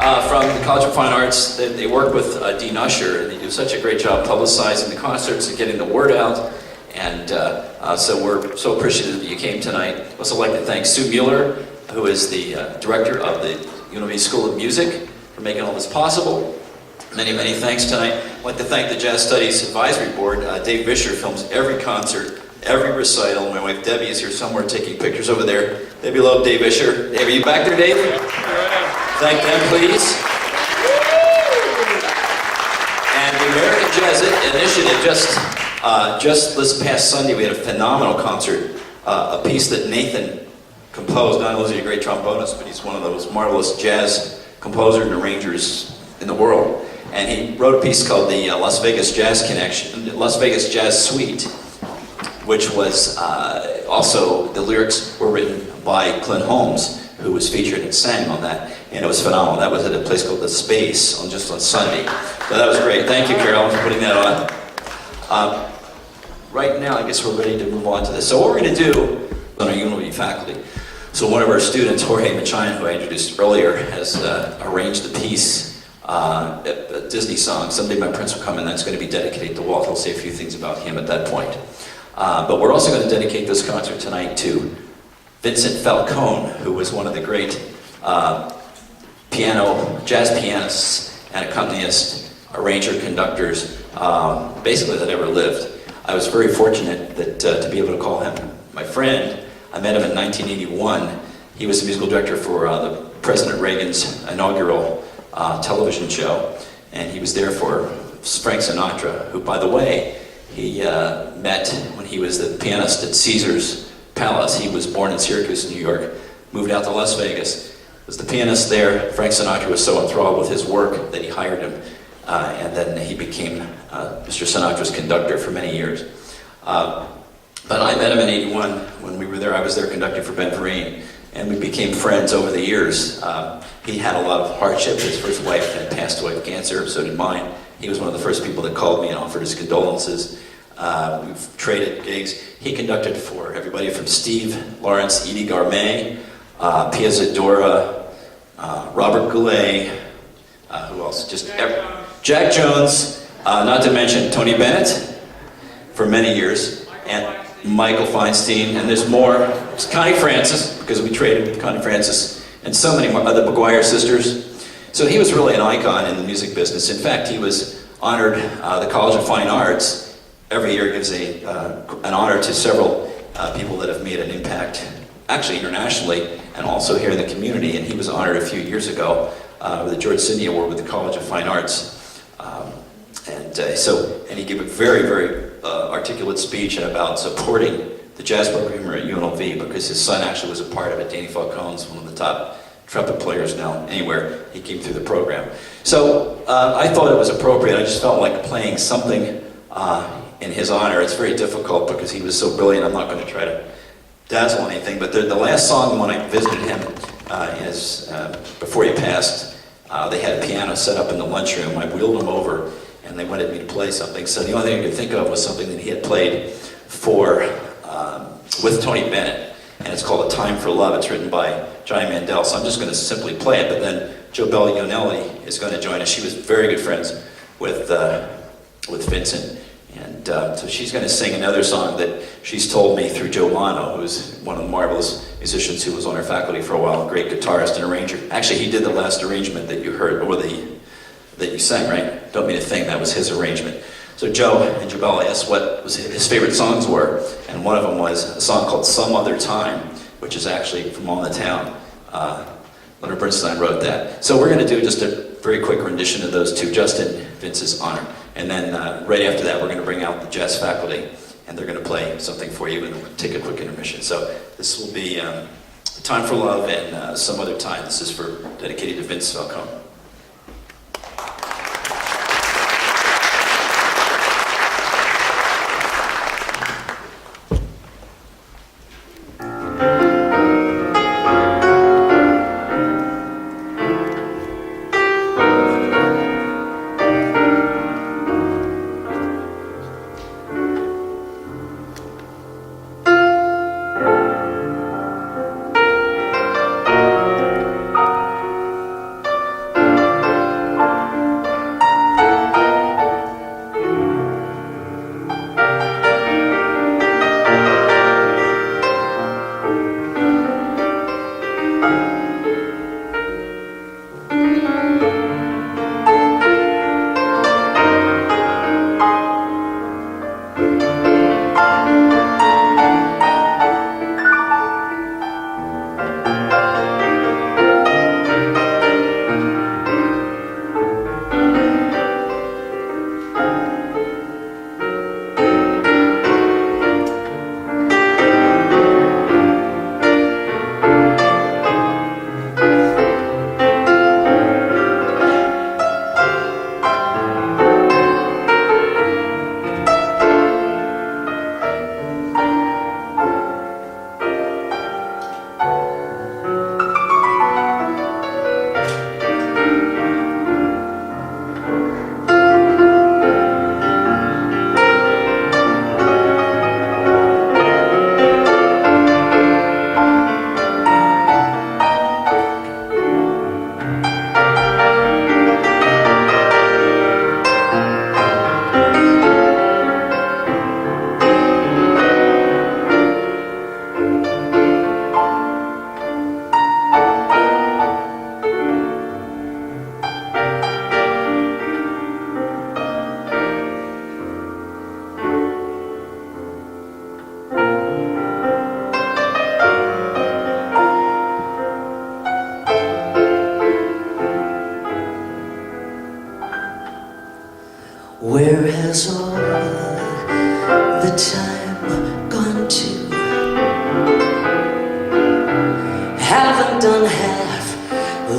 from the College of Fine Arts. They work with Dean Usher, and they do such a great job publicizing the concerts and getting the word out. And so we're so appreciative that you came tonight. I'd also like to thank Sue Mueller, who is the director of the UNLV School of Music, for making all this possible. Many, many thanks tonight. I'd like to thank the Jazz Studies Advisory Board. Dave Vischer films every concert, every recital. My wife Debbie is here somewhere taking pictures over there. Debbie love Dave Vischer. Dave, are you back there, Dave? Thank them, please. And the American Jazz Initiative, just this past Sunday, we had a phenomenal concert. A piece that Nathan composed. Not only is he a great trombonist, but he's one of those marvelous jazz composers and arrangers in the world. And he wrote a piece called the Las Vegas Jazz Suite, which was also, the lyrics were written by Clint Holmes, who was featured and sang on that, and it was phenomenal. That was at a place called The Space just on Sunday. So that was great. Thank you, Carol, for putting that on. Right now, I guess we're ready to move on to this. So what we're going to do on our UNLV faculty, so one of our students, Jorge Machayan, who I introduced earlier, has arranged a piece, a Disney song. Someday My Prince Will Come, and that's going to be dedicated to Walt. I'll say a few things about him at that point. But we're also going to dedicate this concert tonight to Vincent Falcone, who was one of the great jazz pianists and accompanists, arranger, conductors, basically that ever lived. I was very fortunate that to be able to call him my friend. I met him in 1981. He was the musical director for the President Reagan's inaugural television show, and he was there for Frank Sinatra, who, by the way, he met when he was the pianist at Caesar's Palace. He was born in Syracuse, New York, moved out to Las Vegas, was the pianist there. Frank Sinatra was so enthralled with his work that he hired him, and then he became Mr. Sinatra's conductor for many years. But I met him in '81 when we were there. I was there conducting for Ben Vereen, and we became friends over the years. He had a lot of hardship. His first wife had passed away of cancer, so did mine. He was one of the first people that called me and offered his condolences. We've traded gigs. He conducted for everybody from Steve Lawrence, Edie Garmay, Pia Zadora, Robert Goulet, who else? Jack Jones, not to mention Tony Bennett for many years, and Michael Feinstein, and there's more. It's Connie Francis, because we traded with Connie Francis, and so many more other McGuire sisters. So he was really an icon in the music business. In fact, he was honored, the College of Fine Arts every year gives an honor to several people that have made an impact, actually internationally, and also here in the community. And he was honored a few years ago with the George Sidney Award with the College of Fine Arts. And he gave a very, very articulate speech about supporting the jazz program at UNLV, because his son actually was a part of it. Danny Falcone's one of the top trumpet players now anywhere. He came through the program. So I thought it was appropriate. I just felt like playing something in his honor. It's very difficult because he was so brilliant. I'm not going to try to dazzle anything, but the last song when I visited him before he passed, they had a piano set up in the lunchroom. I wheeled him over and they wanted me to play something. So the only thing I could think of was something that he had played with Tony Bennett, and it's called A Time for Love. It's written by Johnny Mandel, so I'm just going to simply play it, but then JoBella Ionelli is going to join us. She was very good friends with Vincent, and so she's going to sing another song that she's told me through Joe Lano, who's one of the marvelous musicians who was on our faculty for a while, a great guitarist and arranger. Actually, he did the last arrangement that you heard, or that you sang, right? Don't mean a thing, that was his arrangement. So Joe and JoBella asked what his favorite songs were, and one of them was a song called Some Other Time, which is actually from On the Town. Leonard Bernstein wrote that. So we're going to do just a very quick rendition of those two, just in Vince's honor. And then right after that, we're going to bring out the jazz faculty, and they're going to play something for you, and we'll take a quick intermission. So this will be Time for Love and Some Other Time. This is dedicated to Vince Falcone.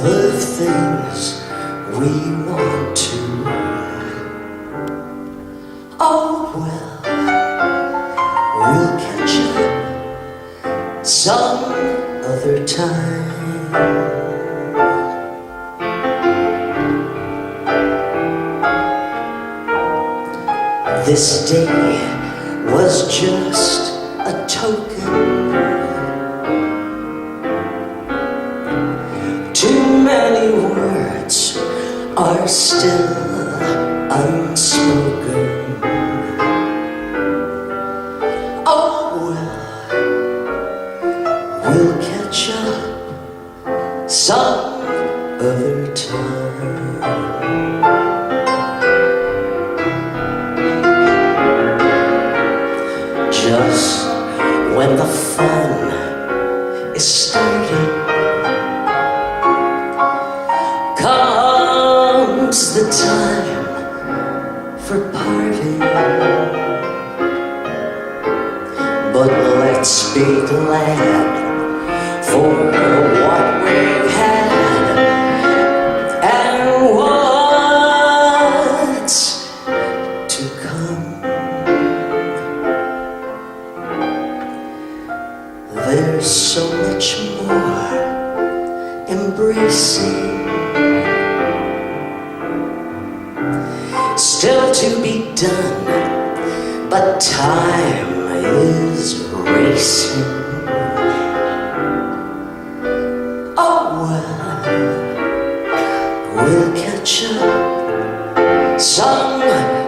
the things we want to. Oh well, we'll catch up some other time. This day was just a token. Too many words are still unspoken. Oh well, we'll catch up some other time. Just when the fun is starting, comes the time for parting. But let's be glad for what we've had and what's to come. There's so much more embracing still to be done, but time is racing. Oh well, we'll catch up some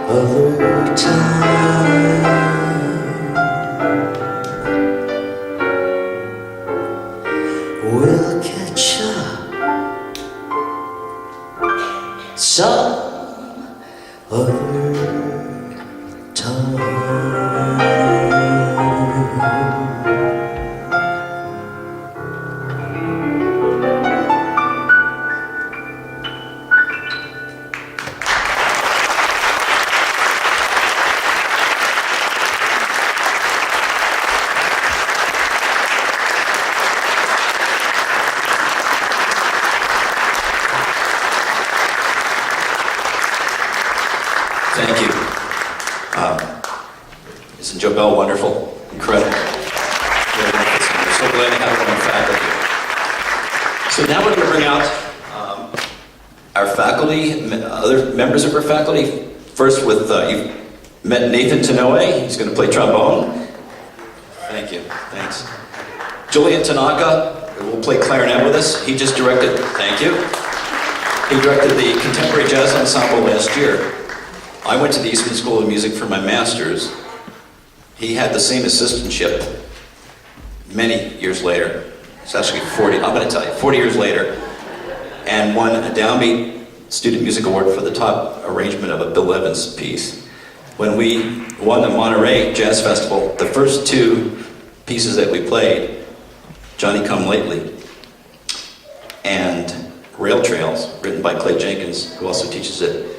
other time. We'll catch up some other time. Thank you. Isn't Joe Bell wonderful? Incredible. We're so glad to have her on faculty. So now we're going to bring out our faculty, other members of our faculty. First with, you've met Nathan Tanoe. He's going to play trombone. Thank you. Thanks. Julian Tanaka will play clarinet with us. He just directed, thank you. He directed the Contemporary Jazz Ensemble last year. I went to the Eastman School of Music for my master's. He had the same assistantship many years later. It's actually 40, I'm going to tell you, 40 years later, and won a Downbeat Student Music Award for the top arrangement of a Bill Evans piece. When we won the Monterey Jazz Festival, the first two pieces that we played, Johnny Come Lately and Rail Trails, written by Clay Jenkins, who also teaches at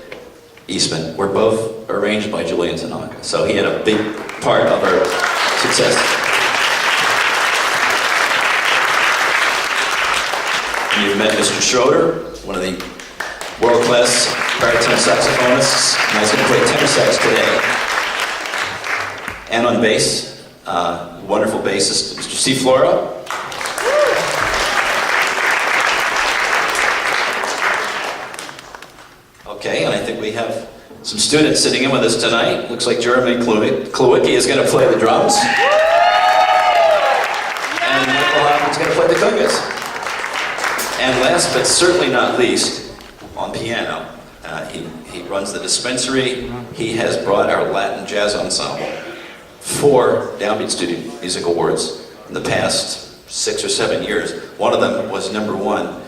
Eastman, were both arranged by Julian Tanaka. So he had a big part of our success. And you've met Mr. Schroeder, one of the world-class baritone saxophonists, and he's going to play tenor sax today. And on bass, wonderful bassist, Mr. C. Flora. Okay, and I think we have some students sitting in with us tonight. Looks like Jeremy Klawicki is going to play the drums. And Michael Hoffman's going to play the congas. And last but certainly not least, on piano, he runs the dispensary. He has brought our Latin Jazz Ensemble 4 Downbeat Student Music Awards in the past 6 or 7 years. One of them was #1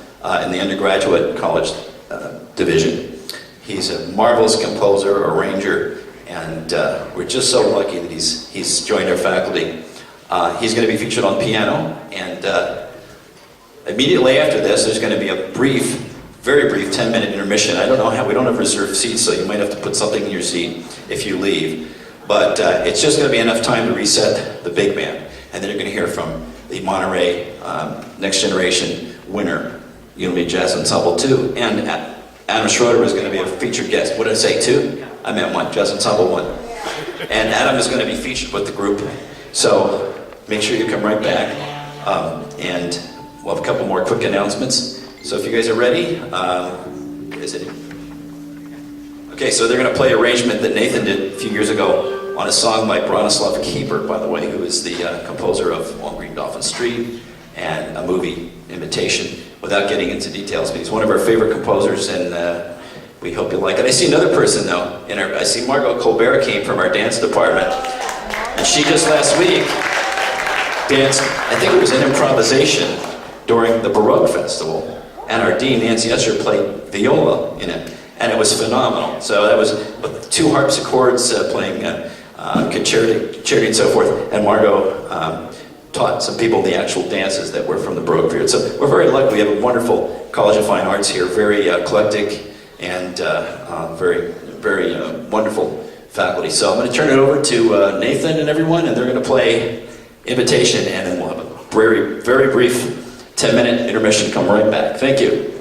in the undergraduate college division. He's a marvelous composer, arranger, and we're just so lucky that he's joined our faculty. He's going to be featured on piano, and immediately after this, there's going to be a very brief 10-minute intermission. I don't know how, we don't have reserved seats, so you might have to put something in your seat if you leave. But it's just going to be enough time to reset the big band, and then you're going to hear from the Monterey Next Generation winner, UNLV Jazz Ensemble 2, and Adam Schroeder is going to be a featured guest. What did I say, 2? I meant 1, Jazz Ensemble 1. And Adam is going to be featured with the group, so make sure you come right back. And we'll have a couple more quick announcements. So if you guys are ready, is it? Okay, so they're going to play an arrangement that Nathan did a few years ago on a song by Bronislaw Keeper, by the way, who is the composer of On Green Dolphin Street and a movie, Imitation, without getting into details, but he's one of our favorite composers, and we hope you like it. I see another person, though. I see Margot Colbert came from our dance department, and she just last week danced, I think it was an improvisation during the Baroque Festival, and our dean, Nancy Escher, played viola in it, and it was phenomenal. So that was with 2 harpsichords playing concerti and so forth, and Margot taught some people the actual dances that were from the Baroque period. So we're very lucky. We have a wonderful College of Fine Arts here, very eclectic and very, very wonderful faculty. So I'm going to turn it over to Nathan and everyone, and they're going to play Invitation, and then we'll have a very, very brief 10-minute intermission. Come right back. Thank you.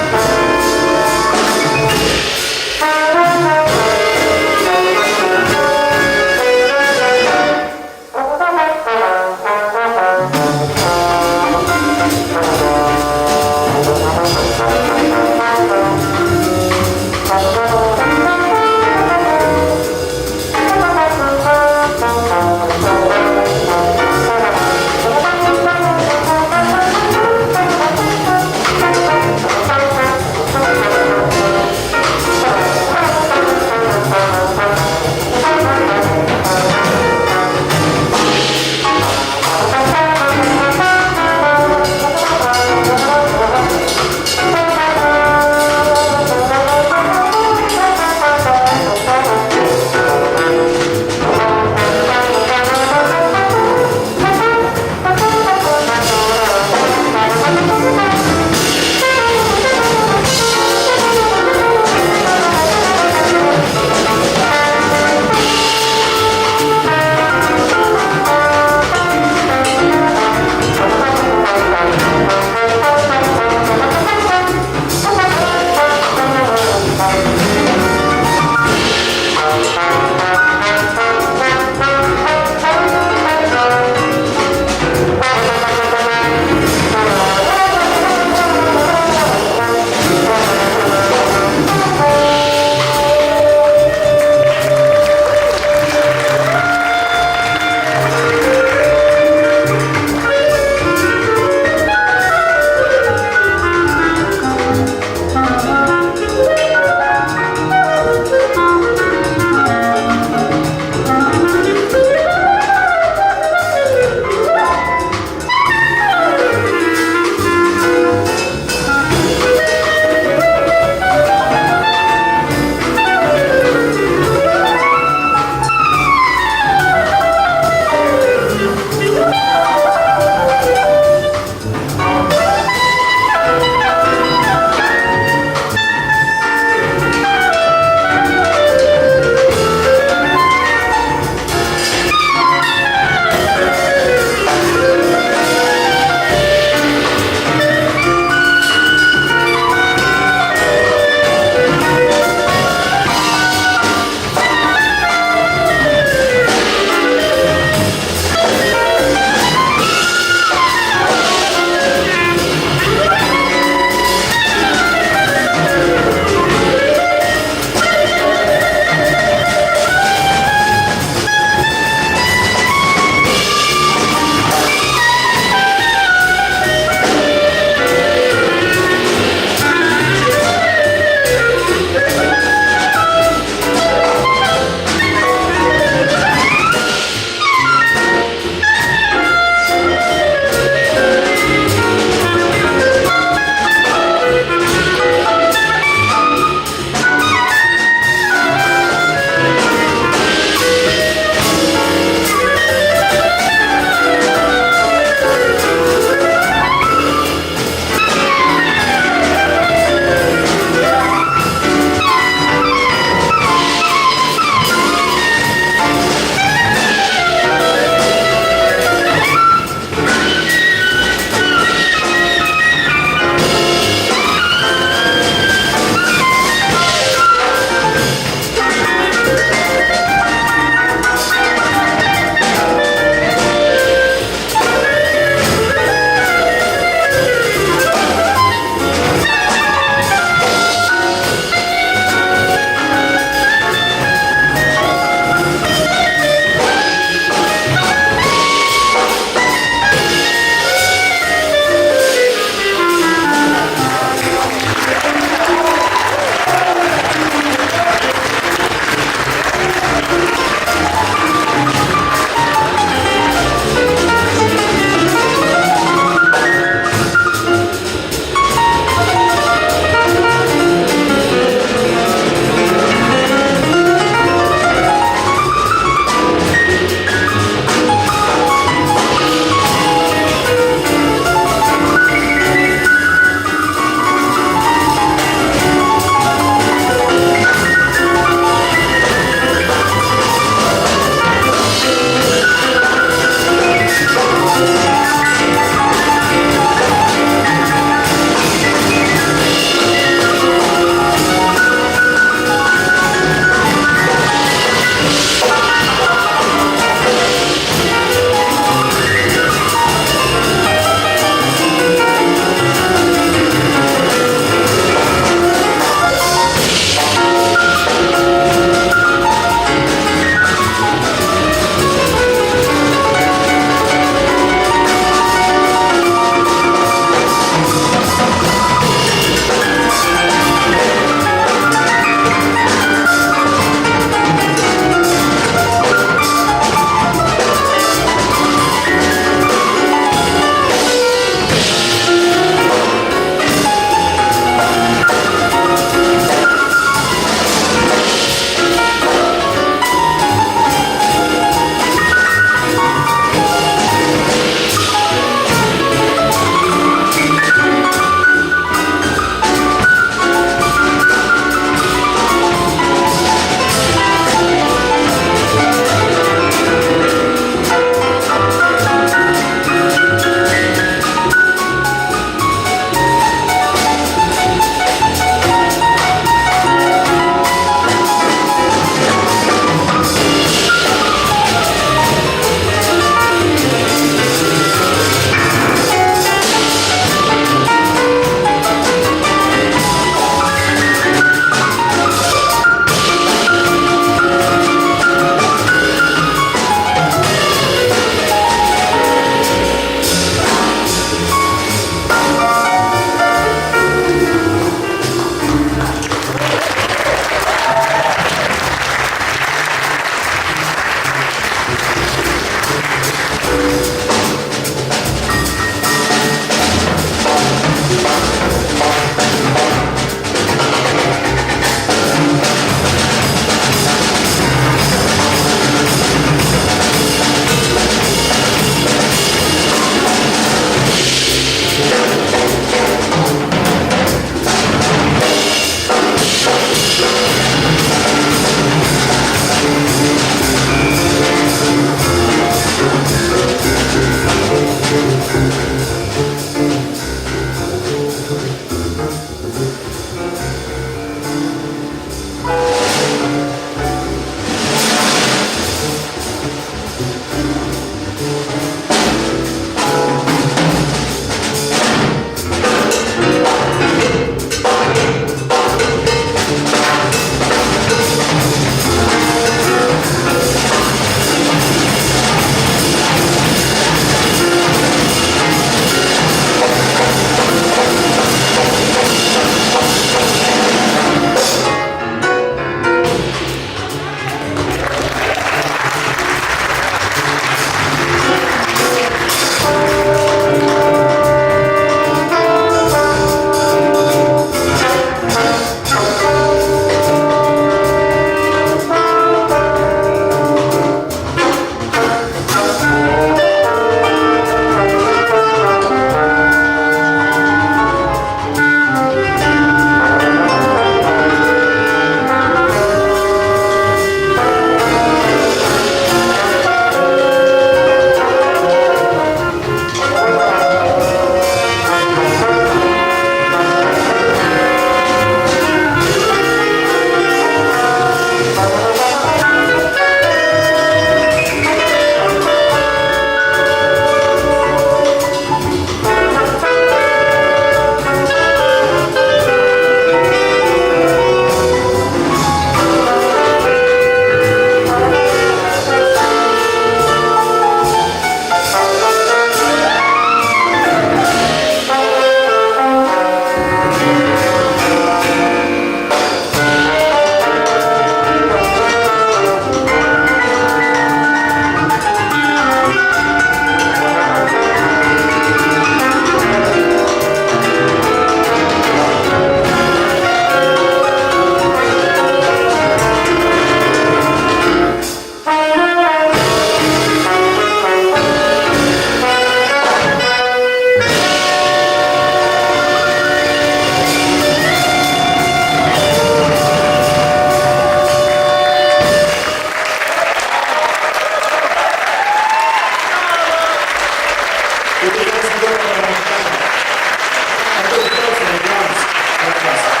Give the guys a good round of applause. And good applause for the drums. Fantastic.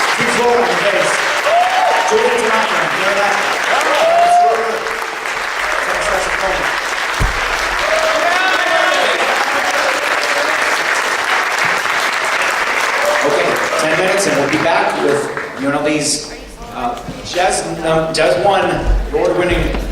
Steve Floyd on the bass. Julie Tanaka, hear that? That's real good. Fantastic playing. Okay, 10 minutes and we'll be back with UNLV's Jazz 1 award-winning